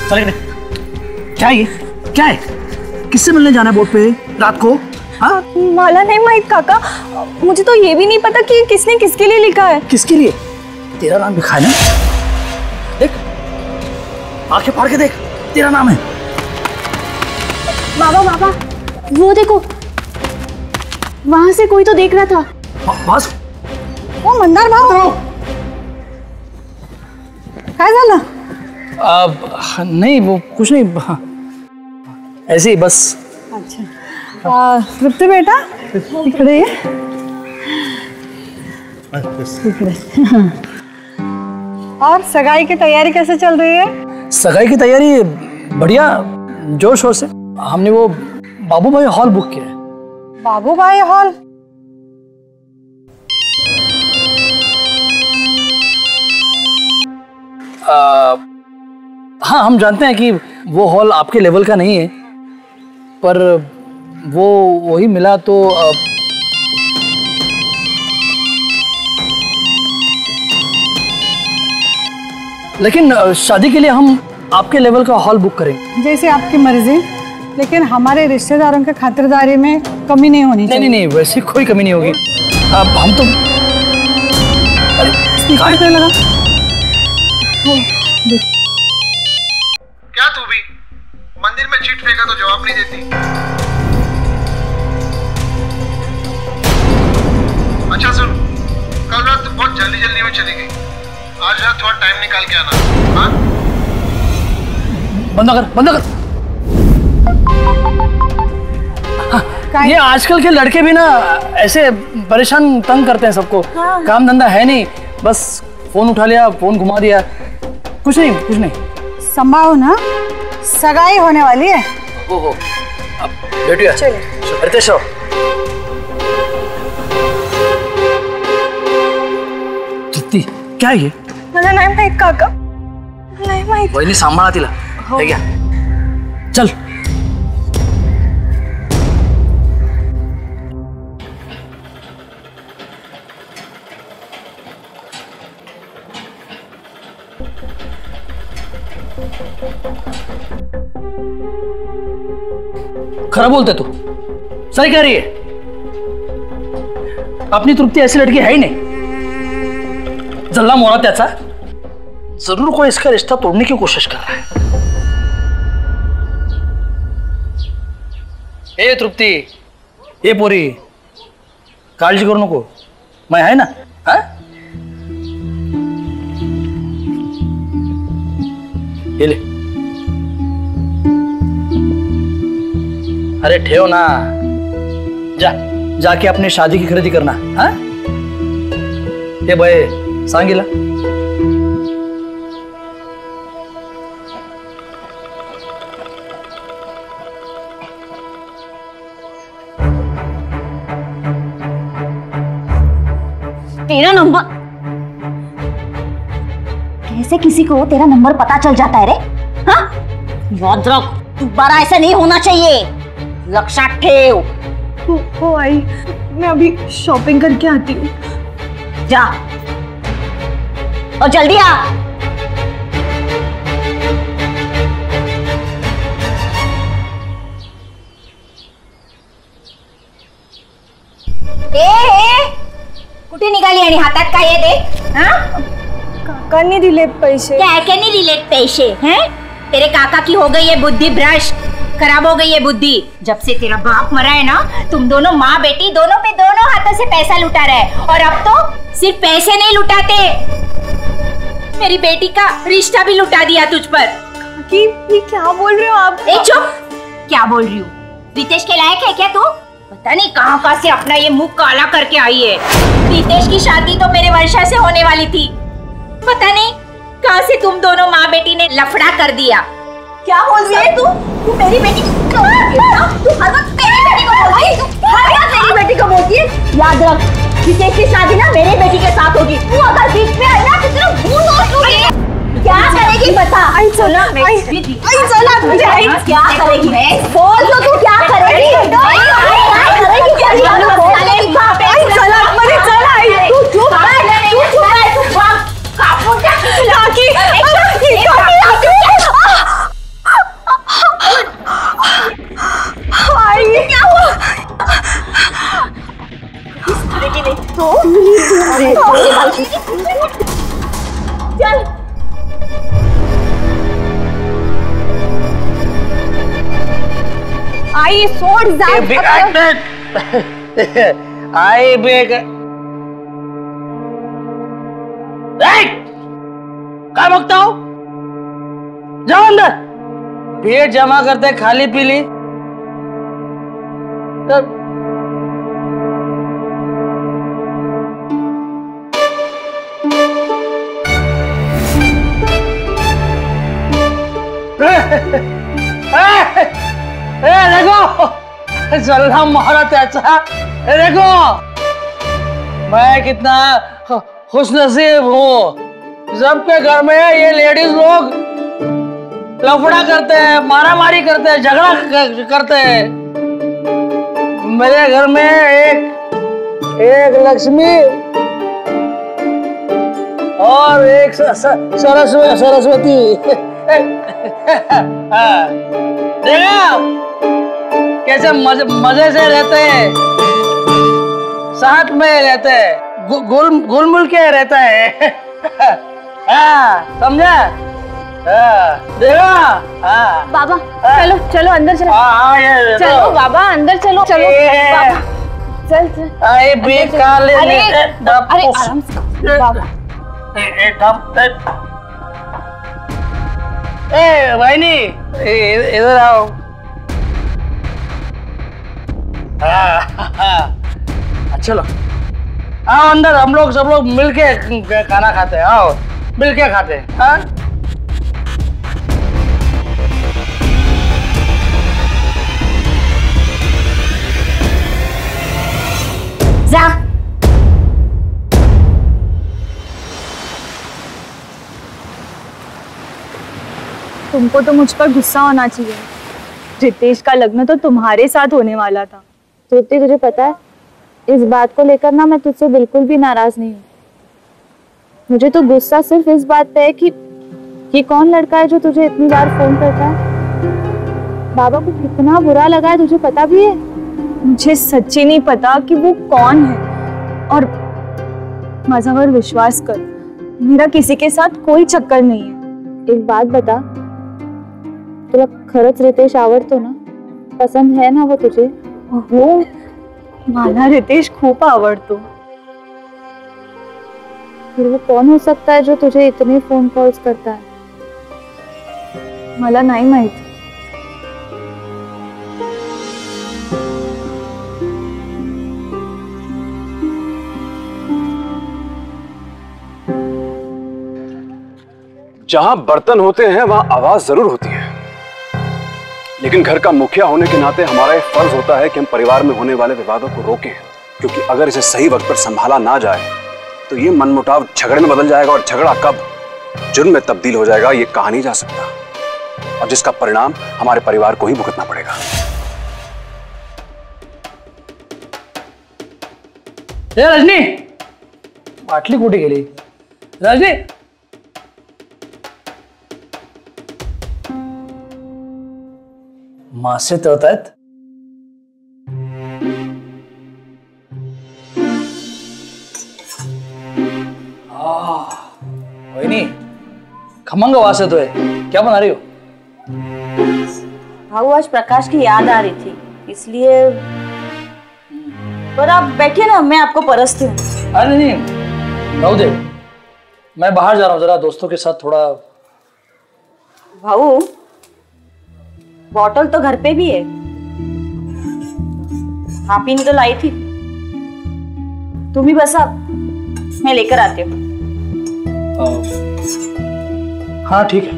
चले क्या ये क्या है? किससे मिलने जाना है बोट पे रात को? हाँ माला नहीं माहित काका, मुझे तो ये भी नहीं पता कि किसने किसके लिए लिखा है। किसके लिए? तेरा नाम लिखा है ना, देख आंखें फाड़ के देख, तेरा नाम है। बाबा बाबा वो देखो, वहां से कोई तो देख रहा था। बस वो मंदार भाऊ काय झालं? नहीं वो कुछ नहीं, ऐसे ही बस। अच्छा तृप्ती बेटा इकडे ये। और सगाई की तैयारी कैसे चल रही है? सगाई की तैयारी बढ़िया जोर शोर से। हमने वो बाबू भाई हॉल बुक किया है। बाबू भाई हॉल? हाँ हम जानते हैं कि वो हॉल आपके लेवल का नहीं है, पर वो वही मिला तो लेकिन शादी के लिए हम आपके लेवल का हॉल बुक करेंगे। जैसे आपकी मर्जी, लेकिन हमारे रिश्तेदारों के खातिरदारी में कमी नहीं होनी चाहिए। नहीं वैसे कोई कमी नहीं होगी। अब हम तो स्पीकर पे लगा। क्या तू भी मंदिर में चिट फेंका तो जवाब नहीं देती? अच्छा सुन, कल रात तू बहुत जल्दी में चली गई, आज रात थोड़ा टाइम निकाल के आना। हाँ बंद कर। हाँ, ये आजकल के लड़के भी ना ऐसे परेशान तंग करते हैं सबको। हाँ। काम धंधा है नहीं, बस फोन उठा लिया, फोन घुमा दिया, कुछ नहीं। संभालो ना, सगाई होने वाली है। ओहो अब बैठिए, रितेश राव। तृप्ती क्या है ये? मला नाही माहित काका, नाही माहित। वहिनी सांभाळा तिला, हे घ्या चल। खरा बोलते तू, सही कह रही है। अपनी तृप्ती ऐसी लड़की है ही नहीं। जल्ला मोरा त्याचा जरूर कोई इसका रिश्ता तोड़ने की कोशिश कर रहा है। ए तृप्ती, ए पोरी, काळजी करू नको, मैं आहे ना। हा ये ले, अरे ठेव ना, जाके अपनी शादी की खरेदी करना। हाँ ये भाई सांगितलं। तेरा नंबर कैसे किसी को तेरा नंबर पता चल जाता है रे? हाँ याद रख, दोबारा ऐसा नहीं होना चाहिए, लक्षात ठेव। हो आई, मैं अभी शॉपिंग करके आती हूँ। जा और जल्दी आ। कुठे निघाली आणि हातात काय आहे ते? हाँ? काकांनी दिले पैसे। क्या नहीं दिले पैसे हैं? तेरे काका की हो गई है बुद्धि भ्रष्ट, खराब हो गई है बुद्धि। जब से तेरा बाप मरा है ना, तुम दोनों माँ बेटी दोनों पे दोनों हाथों से पैसा लुटा रहे हैं। और अब तो सिर्फ पैसे नहीं लुटाते, मेरी बेटी का रिश्ता भी लुटा दिया तुझ पर। ये क्या बोल रहे हो आप? चुप, क्या बोल रही हूँ? रितेश के लायक है क्या तू? पता नहीं कहाँ से अपना ये मुंह काला करके आई है। रितेश की शादी तो मेरे वर्षा से होने वाली थी, पता नहीं कहाँ से तुम दोनों माँ बेटी ने लफड़ा कर दिया। क्या बोल रही है तू? तू मेरी बेटी तू हर वक्त मेरी बेटी को बोलती है, तू हर वक्त मेरी बेटी को बोलती है। याद रख, रितेश की शादी ना मेरी बेटी के साथ होगी। तू अगर बीच में आई ना तो तेरा मुंह नोच लूंगी। क्या करेगी बता? आई चला, क्या करेगी? बोल तो तू क्या करेगी? आई सोड जा. आई बेग क्या बकता हो? जाओ अंदर. पेट जमा करते खाली पीली. देखो जल्ला मारा त्याचा. देखो मैं कितना खुशनसीब हूँ. सबके घर में ये लेडीज लोग लफड़ा करते हैं, मारामारी करते हैं, झगड़ा करते हैं. मेरे घर में एक लक्ष्मी और एक सरस्वती. देखा कैसे मजे से रहते हैं, साथ में रहते हैं, घुल मिल के रहता है. समझा? देखा? बाबा चलो चलो अंदर चलो. चलो बाबा अंदर चलो. चलो बाबा चल चल. अरे आराम से बाबा. वाहिनी इधर आओ. चलो आओ अंदर. हम लोग सब लोग मिलके खाना खाते हैं. आओ मिलके खाते हैं. हाँ जा. तुमको तो मुझ पर गुस्सा होना चाहिए. रितेश का लग्न तो तुम्हारे साथ होने वाला था. ज्योति तुझे पता है इस बात को लेकर ना मैं तुझसे बिल्कुल भी नाराज नहीं हूँ. मुझे तो गुस्सा सिर्फ इस बात पे है कि ये कौन लड़का है जो तुझे इतनी बार फोन करता है. बाबा को कितना बुरा लगा है तुझे पता भी है. मुझे सच्ची नहीं पता कि वो कौन है. और मज़ावर विश्वास कर, मेरा किसी के साथ कोई चक्कर नहीं है. एक बात बता, तुला खरंच रितेश आवडतो ना? पसंद है ना वो तुझे? हो मला रितेश खूप आवडतो. फिर वो कौन हो सकता है जो तुझे इतने फोन कॉल्स करता है? मला नाही माहित. जहां बर्तन होते हैं वहां आवाज जरूर होती है, लेकिन घर का मुखिया होने के नाते हमारा एक फर्ज होता है कि हम परिवार में होने वाले विवादों को रोकें, क्योंकि अगर इसे सही वक्त पर संभाला ना जाए तो ये मनमुटाव झगड़े में बदल जाएगा, और झगड़ा कब जुर्म में तब्दील हो जाएगा ये कहा नहीं जा सकता, और जिसका परिणाम हमारे परिवार को ही भुगतना पड़ेगा। रजनी बाटली कुठे गेली? रजनी मासे तळतायत. वहिनी खमंग वास येतोय. क्या बना रही हो? भाऊ आज प्रकाश की याद आ रही थी इसलिए. पर आप बैठिए ना, मैं आपको परसती हूँ. अरे नहीं रहू दे, मैं बाहर जा रहा हूँ जरा दोस्तों के साथ थोड़ा. भाऊ बॉटल तो घर पे भी है, आप ही नहीं तो लाई थी. तुम ही बसा, मैं लेकर आती हूँ. हाँ ठीक है.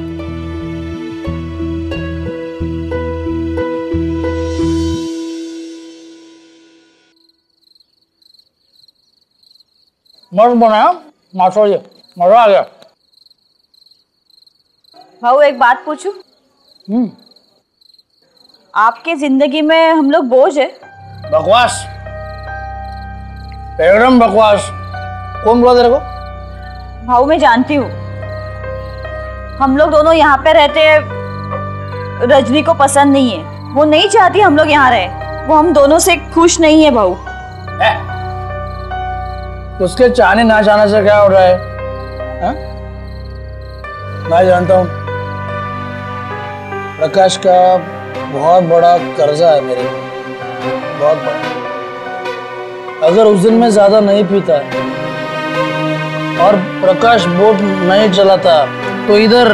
मस्त बनाया मास्टर जी, मजा आ गया. भाऊ एक बात पूछूं? आपके जिंदगी में हम लोग बोझ है? बकवास, एकदम बकवास. कौन बोला तेरे को? भाऊ मैं जानती हूँ, हम लोग दोनों यहाँ पे रहते हैं. रजनी को पसंद नहीं है, वो नहीं चाहती हम लोग यहाँ रहे. वो हम दोनों से खुश नहीं है भाऊ. उसके चाहने ना चाहने से क्या हो रहा है? हा? मैं जानता हूँ प्रकाश का बहुत बड़ा कर्जा है मेरे को, बहुत बड़ा। अगर उस दिन मैं ज्यादा नहीं पीता और प्रकाश बोट नहीं चलाता तो इधर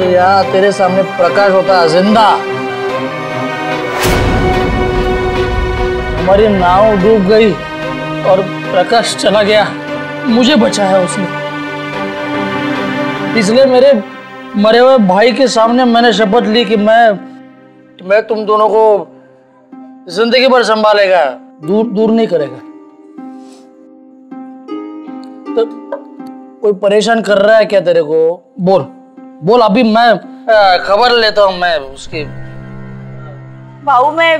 यहाँ तेरे सामने प्रकाश होता जिंदा। हमारी नाव डूब गई और प्रकाश चला गया, मुझे बचाया उसने। इसलिए मेरे मरे हुए भाई के सामने मैंने शपथ ली कि मैं तुम दोनों को जिंदगी भर संभालेगा, दूर नहीं करेगा। तो कोई परेशान कर रहा है क्या तेरे को? बोल अभी मैं खबर लेता हूँ मैं उसकी। भाऊ मैं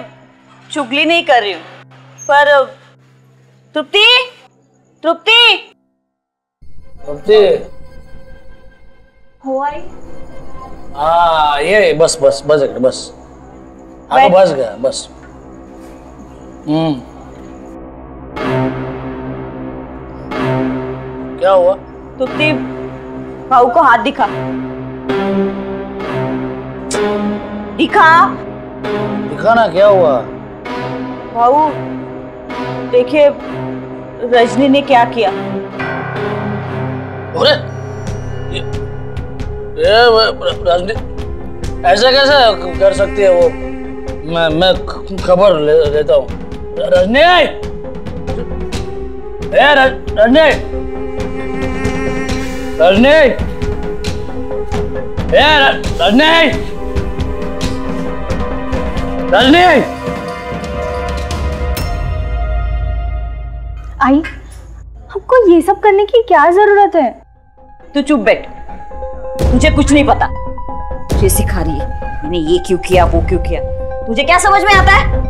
चुगली नहीं कर रही हूँ, पर तृप्ति हुआ ही। हाँ ये बस हाँ तो बस गया बस। क्या हुआ? तृप्ति भाऊ को हाथ दिखा। दिखाना क्या हुआ? भाऊ देखिए रजनी ने क्या किया। अरे ये रजनी ऐसा कैसे कर सकती है वो? मैं खबर लेता हूँ। रजनी आई, हमको ये सब करने की क्या जरूरत है? तू चुप बैठ, तुझे कुछ नहीं पता। तुझे सिखा रही है मैंने ये क्यों किया वो क्यों किया, तुझे क्या समझ में आता है?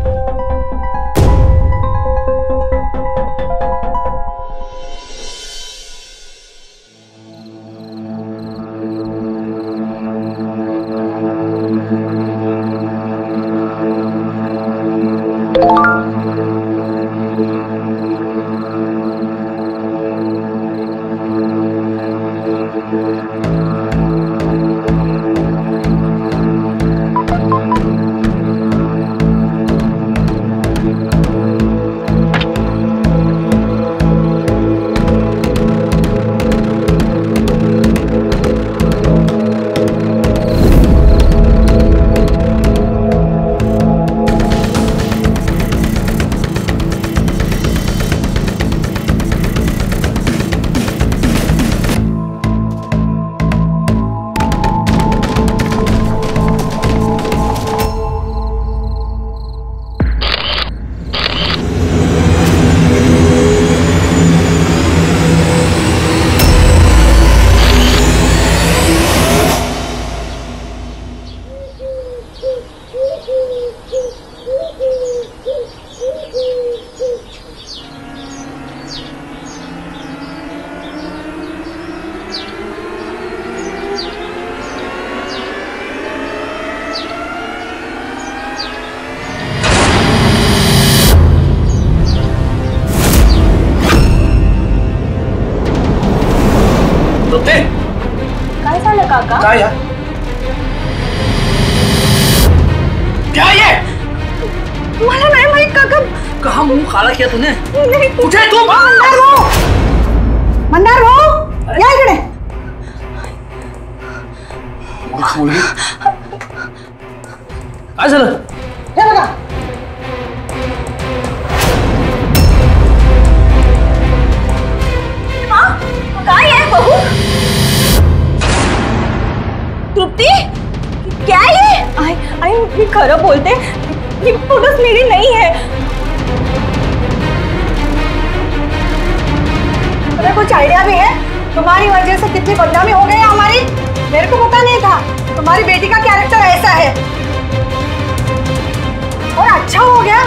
काका? क्या ये? मला नाही माहित काका। कहाँ मुंह काला किया तूने? उठे तू। मंदार भाऊ या इकडे। मुलगी काय झालं? हे बघा काय आहे बहू? तृप्ती क्या है? आई मी खरं बोलते, ये फोटोज मेरी नहीं है। तुम्हें कुछ आइडिया भी है तुम्हारी वजह से कितनी बदनामी हो गई है हमारी? मेरे को पता नहीं था तुम्हारी बेटी का कैरेक्टर ऐसा है। और अच्छा हो गया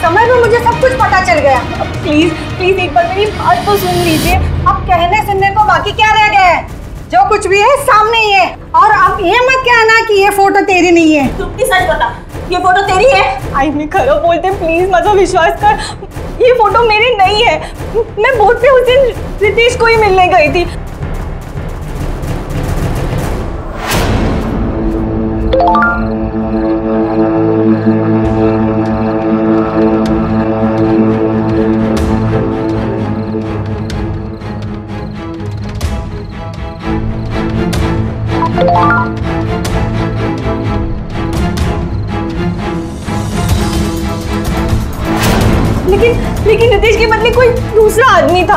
समय में मुझे सब कुछ पता चल गया। प्लीज प्लीज एक बार मेरी बात तो सुन लीजिए। अब कहने सुनने को बाकी क्या रह गया है? जो कुछ भी है सामने ही है। और अब ये मत कहना कि ये फोटो तेरी नहीं है। तृप्ति सच बता, ये फोटो तेरी है? आई मैं खरं बोलते, प्लीज माझा विश्वास कर, ये फोटो मेरी नहीं है। मैं बोट पे उस दिन रितेश को ही मिलने गई थी। लेकिन रितेश के बदले कोई दूसरा आदमी था।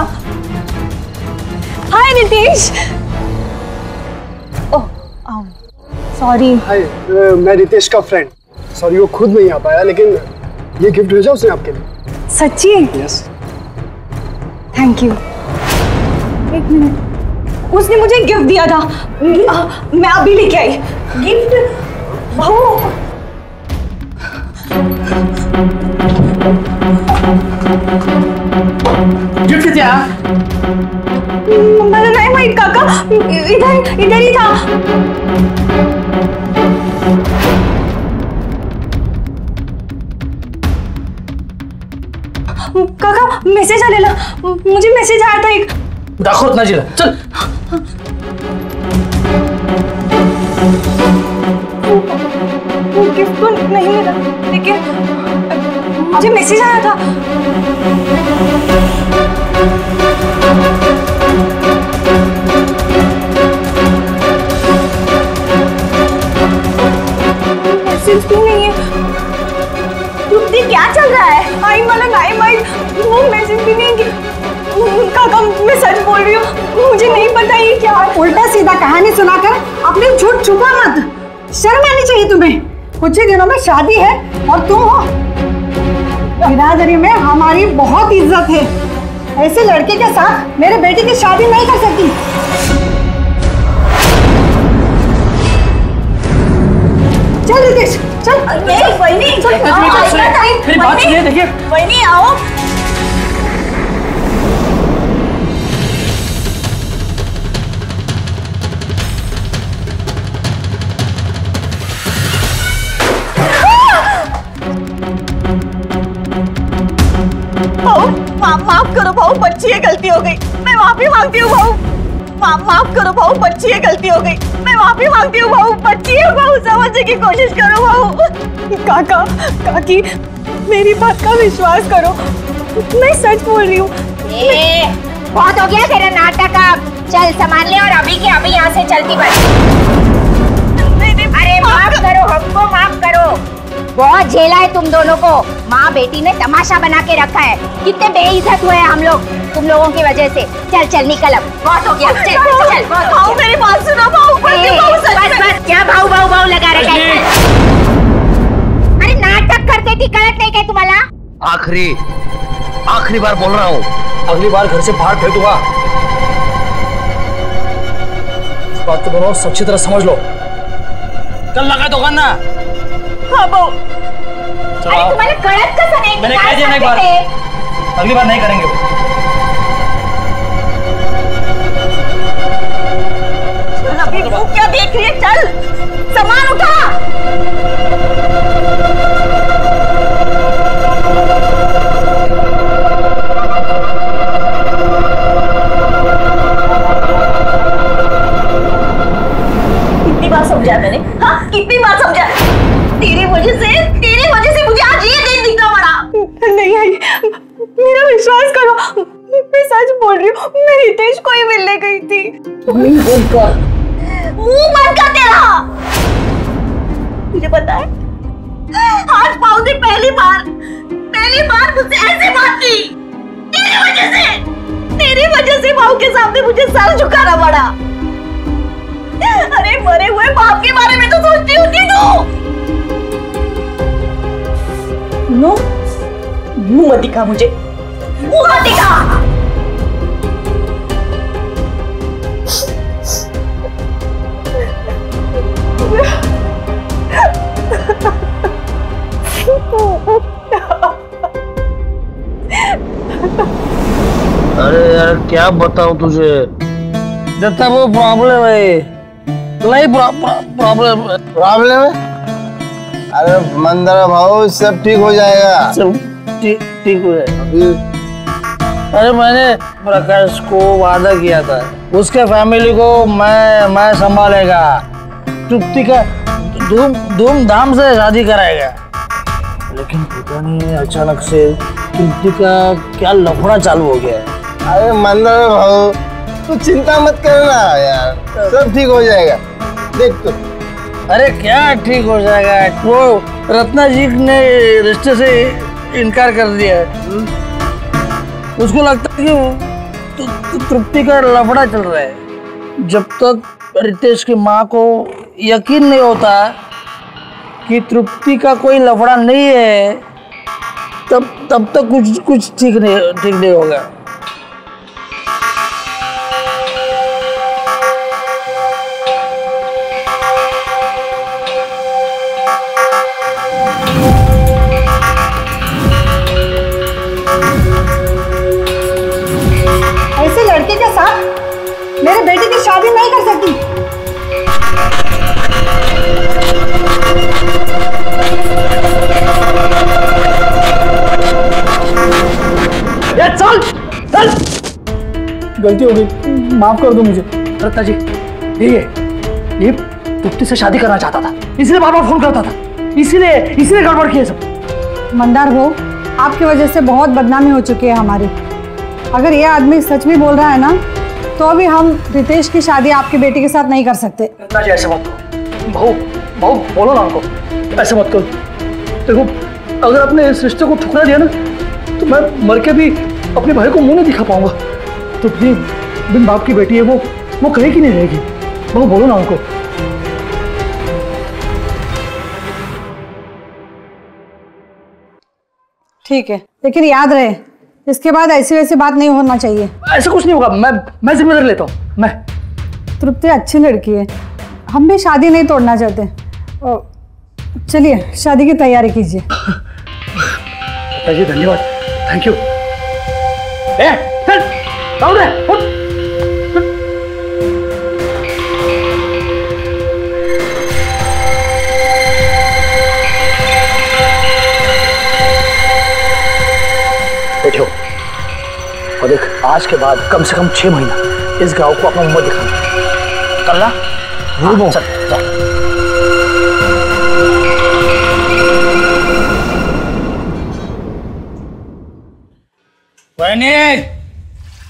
हाय रितेश। Oh sorry. हाय, मैं रितेश का फ्रेंड। सॉरी वो खुद नहीं आ पाया, लेकिन ये गिफ्ट भेजा उसने आपके लिए। सच्ची? यस। Thank you. एक मिनट, उसने मुझे गिफ्ट दिया था। मैं अभी लेके आई गिफ्ट। भाऊ गिफ्ट दिया? मैंने नहीं माइट काका, इधर ही था। काका मैसेज आने लगा, मुझे मैसेज आया था एक। दाखवत ना जिला, चल। वो गिफ्ट तो नहीं मिला, लेकिन मुझे मैसेज आया था। मैसेज भी नहीं है। तृप्ति क्या चल रहा है? आई वाला नहीं माइट, वो मैसेज भी नहीं कि काका मैं सच बोल रही हूँ, मुझे नहीं पता ये क्या है। उल्टा सीधा कहानी सुनाकर अपने झूठ छुपा मत। शर्म आनी चाहिए तुम्हें। कुछ ही दिनों में शादी है और तुम हो। बिरादरी में हमारी बहुत इज्जत है। ऐसे लड़के के साथ मेरे बेटी की शादी नहीं कर सकती। चल रितेश चल। मेरी बात सुनिए, देखिए। वही आओ। माफ करो भाऊ, बच्ची है, गलती हो गई। मैं माफी मांगती हूँ भाऊ। माफ करो भाऊ, बच्ची है, गलती हो गई। मैं माफी मांगती हूँ भाऊ, बच्ची है भाऊ, समझने की कोशिश करो भाऊ। काका काकी मेरी बात का विश्वास करो, मैं सच बोल रही हूँ। बहुत हो गया तेरा नाटक। अब चल संभाल ले और अभी के अभी यहाँ से चलती बस। अरे माफ करो, हमको माफ करो। बहुत झेला है तुम दोनों को। माँ बेटी ने तमाशा बना के रखा है। कितने बेइज्जत हुए हम लोग तुम लोगों की वजह से। चल चल निकल, अब बहुत हो गया। चल चल भाऊ मेरी बात सुनो भाऊ। बस क्या भाऊ भाऊ भाऊ लगा रखा है। अरे नाटक करते थी, कलट नहीं क्या तुम्हारा? आखिरी बार बोल रहा हूँ, अगली बार घर से बाहर फेंकूंगा। इस बात को दोनों सच्ची तरह समझ लो। कल लगा दुकान ना। हाँ भाऊ। अरे तुम्हारे कलट कैसा नहीं? मैंने कह दिया ना एक बार, अगली बार नहीं करेंगे। अभी वो क्या देख रही है? चल सामान उठा। कितनी बार समझाया मैंने? हाँ कितनी बार समझाया? तेरी वजह से मुझे आज ये दिन दिखना पड़ा। नहीं आई, मेरा विश्वास करो, मैं सच बोल रही हूँ। मैं रितेश को ही मिलने गई थी। मुंह बंद कर तेरा। मुझे पता है आज पाऊ ने पहली बार मुझसे ऐसे बात की। तेरी वजह से पाऊ के सामने मुझे सर झुकाना पड़ा। अरे मरे हुए बाप के बारे में तो सोचती होती तू। नो मुंह मत दिखा मुझे, मुंह मत दिखा। अरे यार क्या बताऊं तुझे, जब वो प्रॉब्लम है नहीं प्रॉब्लम है। अरे मंदर भाऊ सब ठीक हो जाएगा। सब ठीक हो जाएगा। अरे मैंने प्रकाश को वादा किया था, उसके फैमिली को मैं संभालेगा। तृप्ति का धूमधाम से शादी कराएगा। लेकिन पता नहीं अचानक से तृप्ति का क्या लफड़ा चालू हो गया है। अरे मंदर भाऊ तू चिंता मत करना यार, सब ठीक हो जाएगा। देख तो। अरे क्या ठीक हो जाएगा, वो रत्ना जी ने रिश्ते से इनकार कर दिया है। उसको लगता है कि तृप्ति का लफड़ा चल रहा है। जब तक रितेश की माँ को यकीन नहीं होता कि तृप्ति का कोई लफड़ा नहीं है, तब तक कुछ ठीक नहीं होगा। ऐसे लड़के के साथ मेरे बेटे की शादी नहीं कर सकती। चल चल, गलती हो गई, माफ कर दो मुझे। रत्ना जी, ये तृप्ति से शादी करना चाहता था, इसलिए बार बार फोन करता था, इसीलिए गड़बड़ किया सब। मंदार हो, आपकी वजह से बहुत बदनामी हो चुकी है हमारी। अगर ये आदमी सच में बोल रहा है ना, तो अभी हम रितेश की शादी आपके बेटे के साथ नहीं कर सकते। रत्ना जी, ऐसे मत करो। बहू बोलो ना उनको, ऐसे मत करो। देखो, अगर आपने इस रिश्ते को ठुकरा दिया ना, तो मैं मर के भी अपने भाई को मुंह नहीं दिखा पाऊंगा। तो बिन बाप की बेटी है, वो कहेगी नहीं रहेगी। बहू बोलो ना उनको। ठीक है, लेकिन याद रहे, इसके बाद ऐसी वैसी बात नहीं होना चाहिए। ऐसा कुछ नहीं होगा, मैं जिम्मेदारी लेता हूँ। मैं तृप्ति अच्छी लड़की है, हम भी शादी नहीं तोड़ना चाहते। चलिए शादी की तैयारी कीजिए। जी धन्यवाद, थैंक यू। बैठो और देख, आज के बाद कम से कम 6 महीना इस गांव को अपना मुंह दिखाना। चल ना, चल।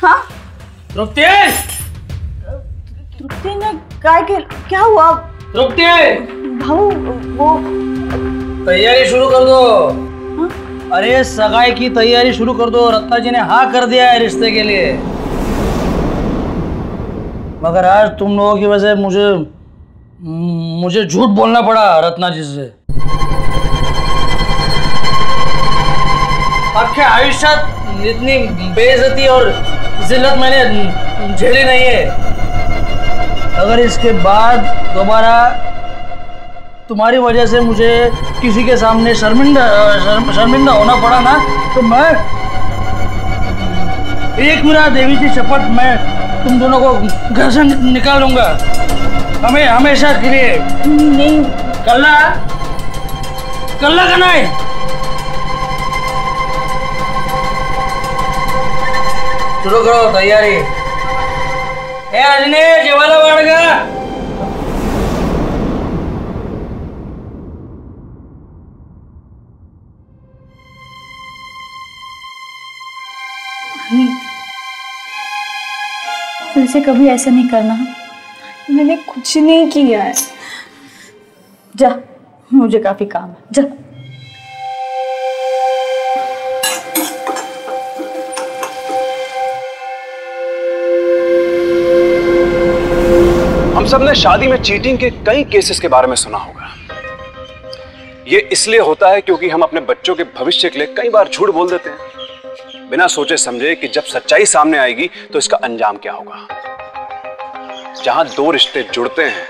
हाँ? तृप्ति ने क्या हुआ? तृप्ति, भाऊ, वो तैयारी शुरू कर दो। हाँ? अरे सगाई की तैयारी शुरू कर दो। रत्ना जी ने हाँ कर दिया है रिश्ते के लिए, मगर आज तुम लोगों की वजह से मुझे झूठ बोलना पड़ा रत्ना जी से। आखिर आयुष्यात इतनी बेइज्जती और जिल्लत मैंने झेली नहीं है। अगर इसके बाद दोबारा तुम्हारी वजह से मुझे किसी के सामने शर्मिंदा होना पड़ा ना, तो मैं एक मेरा देवी की शपथ, मैं तुम दोनों को घर से निकाल लूंगा हमेशा के लिए। नहीं, कल्ला करना है। शुरू करो तैयारी। रजनी, जेवाला वाड़गा। फिर से कभी ऐसा नहीं करना। मैंने कुछ नहीं किया है। जा, मुझे काफी काम है, जा। हम सब ने शादी में चीटिंग के कई केसेस के बारे में सुना होगा। ये इसलिए होता है क्योंकि हम अपने बच्चों के भविष्य के लिए कई बार झूठ बोल देते हैं, बिना सोचे समझे कि जब सच्चाई सामने आएगी तो इसका अंजाम क्या होगा। जहां दो रिश्ते जुड़ते हैं,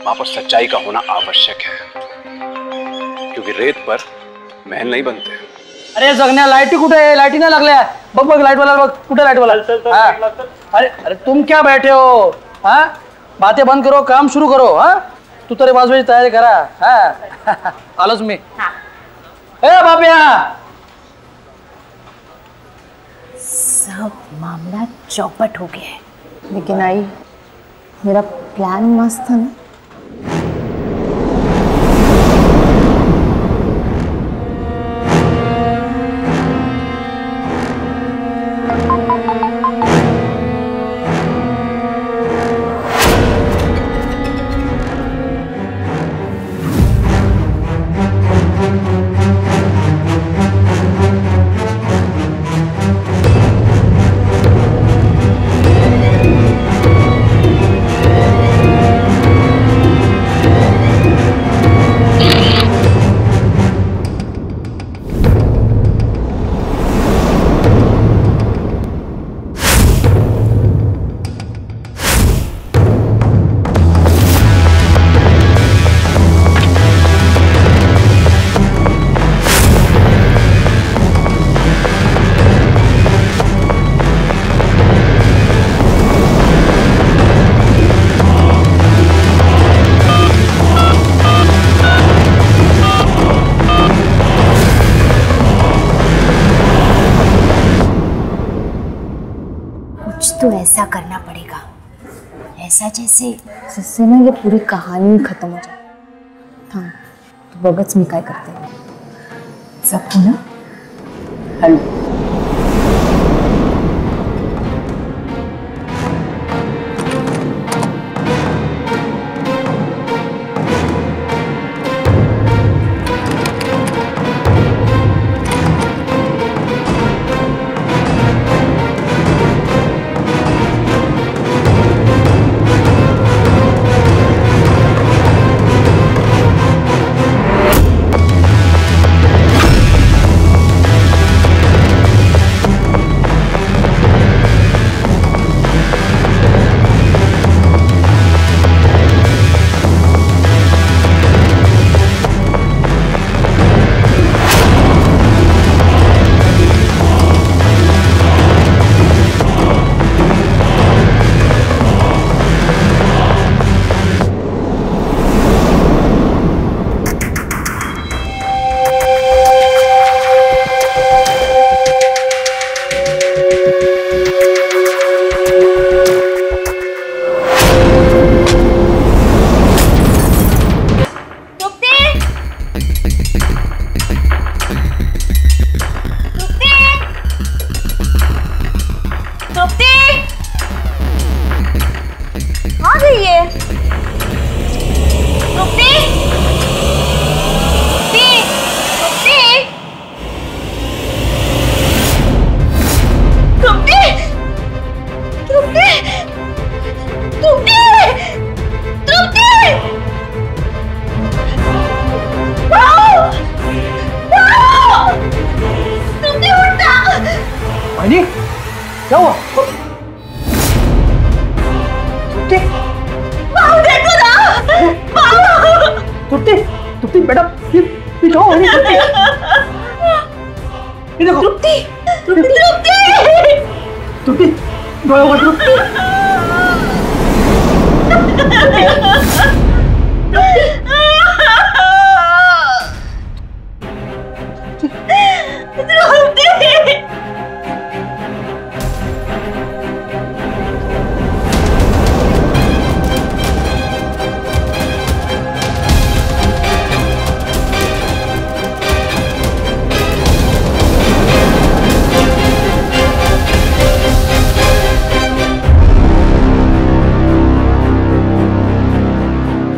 वहां पर सच्चाई का होना आवश्यक है, क्योंकि रेत पर महल नहीं बनते। अरे जगन्या, लाइट कुठे? लाइट नाही लागल्या। बघ लाइट वाला, बघ कुठे लाइट वाला। अरे तुम क्या बैठे हो? हाँ, बातें बंद करो, काम शुरू करो। हाँ, तू तेरे बाजू तैयारी करा। हाँ, आलस में। ए बापिया, सब मामला चौपट हो गया है। लेकिन आई, मेरा प्लान मस्त था ना। ऐसा करना पड़ेगा, ऐसा जैसे जिससे ना ये पूरी कहानी खत्म हो जाए। हाँ, तो बगत में क्या करते हैं सबको ना। हेलो क्या हुआ? तुट्टी तुट्टी बेटा ये जाओ ये देखो तुट्टी तुट्टी तुट्टी रोया हुआ तुट्टी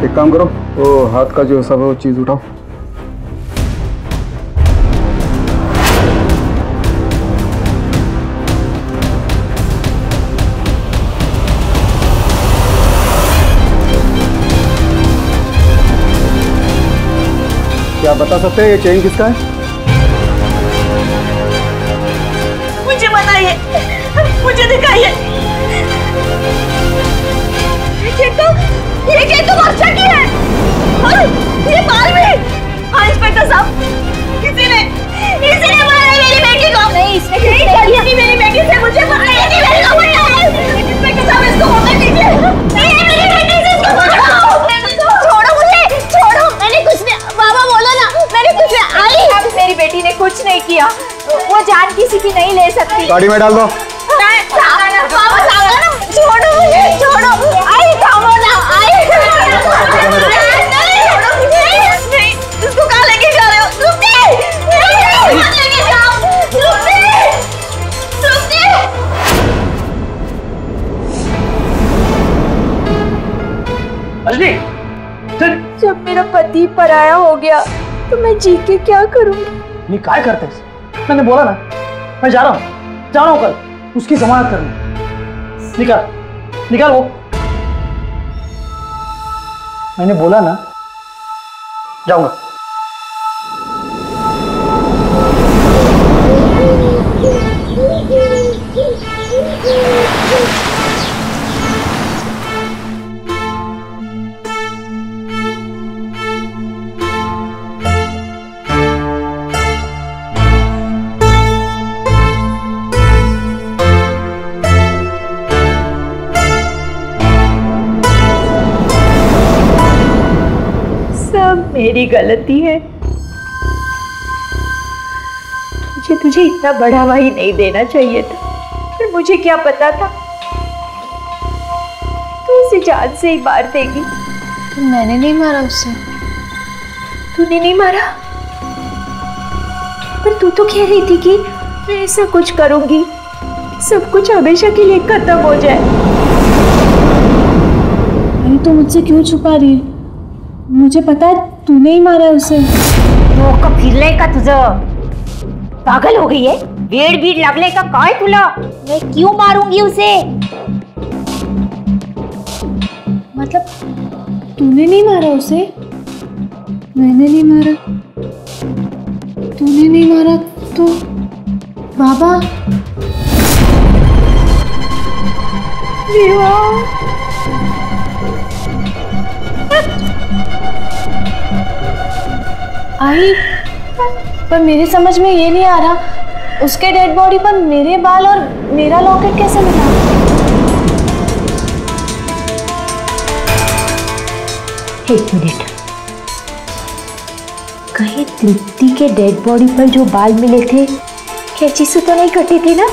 एक काम करो, वो हाथ का जो सब है वो चीज उठाओ। क्या बता सकते हैं ये चेन किसका है? मुझे बताइए, मुझे दिखाइए। ये तो वर्षा की है और ये बाल भी। हाँ इंस्पेक्टर साहब, किसी ने मारा मेरी बेटी को। नहीं, इसने नहीं मेरी बेटी से मुझे मारा नहीं मेरी को। इंस्पेक्टर साहब इसको होकर दीजिए। नहीं मेरी बेटी से इसको मारो। छोड़ो मुझे, छोड़ो। मैंने कुछ नहीं, बाबा बोलो ना, मैंने कुछ नहीं। आई मेरी बेटी ने कुछ नहीं किया, वो जान किसी की नहीं ले सकती। गाड़ी में डाल दो। बाबा छोड़ो मुझे, छोड़ो। आई थामो ना, आई नहीं, इसको कहाँ लेके जा रहे हो? लेके जाओ। जब मेरा पति पराया हो गया तो मैं जी के क्या करूंगी? नहीं काय करते हैं? मैंने बोला ना मैं जा रहा हूँ कल उसकी जमानत करने। निकाल वो। मैंने बोला ना जाऊंगा। मेरी गलती है। तुझे इतना बढ़ावा ही नहीं देना चाहिए था। फिर मुझे क्या पता था जान से ही मार देगी। मैंने नहीं मारा उसे। तूने नहीं मारा? पर तू तो कह रही थी कि मैं ऐसा कुछ करूंगी सब कुछ हमेशा के लिए खत्म हो जाए। अरे तो मुझसे क्यों छुपा रही है? मुझे पता है तूने ही मारा है उसे। तो का फिरले का तुझं पागल हो गई है? वेड बीड लागले का काय तुला? मैं क्यों मारूंगी उसे? मतलब तूने नहीं मारा उसे? मैंने नहीं मारा। तूने नहीं मारा तो बाबा? आई, पर मेरे समझ में ये नहीं आ रहा उसके डेड बॉडी पर मेरे बाल और मेरा लॉकेट कैसे मिला? एक मिनट, कहीं तृप्ति के डेड बॉडी पर जो बाल मिले थे कैंची से तो नहीं कटे थे ना?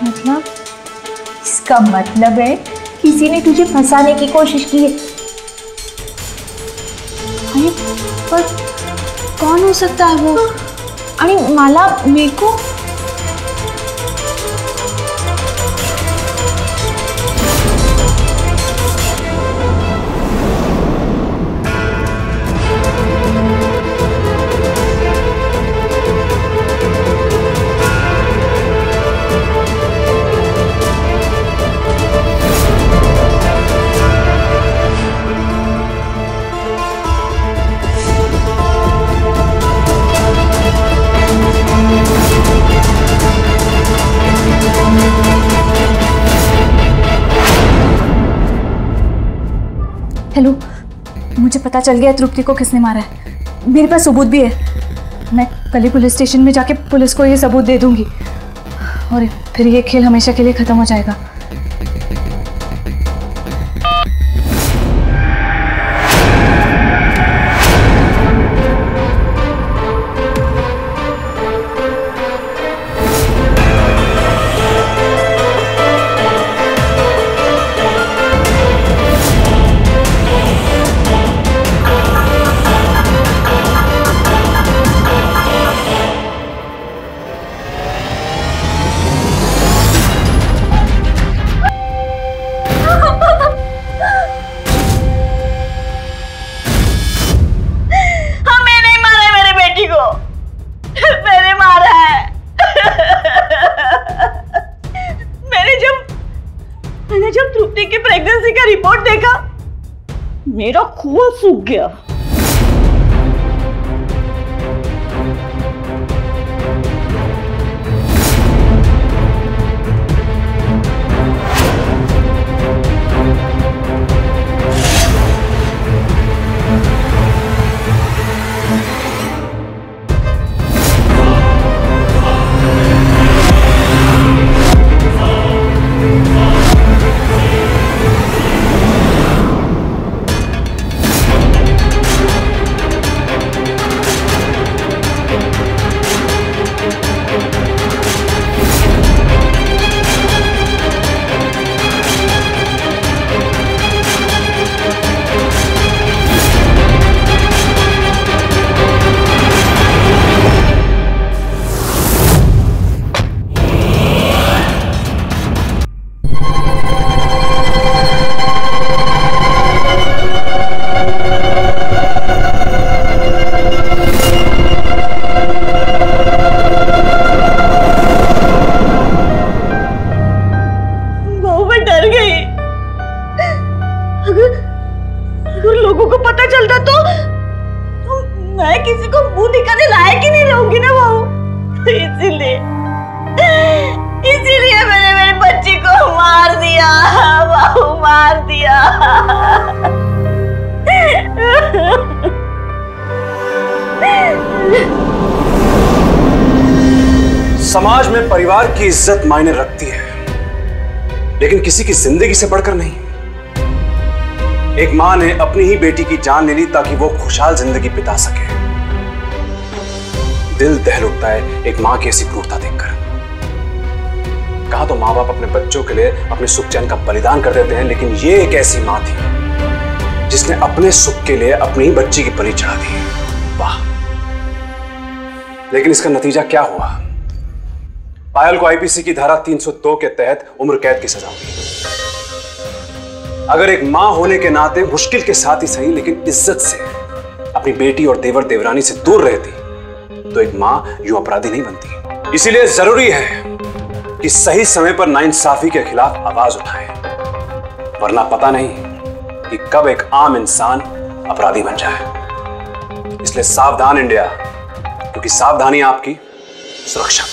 मतलब इसका मतलब है किसी ने तुझे फंसाने की कोशिश की है। अरे पर कौन हो सकता है वो? अरे माला मेरे को हेलो, मुझे पता चल गया तृप्ति को किसने मारा है। मेरे पास सबूत भी है। मैं कल ही पुलिस स्टेशन में जाके पुलिस को ये सबूत दे दूंगी और फिर ये खेल हमेशा के लिए खत्म हो जाएगा। मैंने जब तृप्ति की प्रेगनेंसी का रिपोर्ट देखा मेरा खून सूख गया। अगर लोगों को पता चलता तो मैं किसी को मुंह दिखाने लायक ही नहीं रहूंगी ना बहू। इसीलिए मैंने मेरी बच्ची को मार दिया बहू, मार दिया। समाज में परिवार की इज्जत मायने रखती है, लेकिन किसी की जिंदगी से बढ़कर नहीं। एक मां ने अपनी ही बेटी की जान ले ली ताकि वो खुशहाल जिंदगी बिता सके। दिल दहल उठता है एक मां की ऐसी क्रूरता देखकर। कहा तो माँ बाप अपने बच्चों के लिए अपने सुख चैन का बलिदान कर देते हैं, लेकिन ये एक ऐसी माँ थी जिसने अपने सुख के लिए अपनी ही बच्ची की बलि चढ़ा दी। वाह! लेकिन इसका नतीजा क्या हुआ? पायल को आईपीसी की धारा 302 के तहत उम्र कैद की सजा हुई। अगर एक मां होने के नाते मुश्किल के साथ ही सही लेकिन इज्जत से अपनी बेटी और देवर देवरानी से दूर रहती तो एक मां यूं अपराधी नहीं बनती। इसीलिए जरूरी है कि सही समय पर नाइंसाफी के खिलाफ आवाज उठाएं, वरना पता नहीं कि कब एक आम इंसान अपराधी बन जाए। इसलिए सावधान इंडिया, क्योंकि सावधानी आपकी सुरक्षा।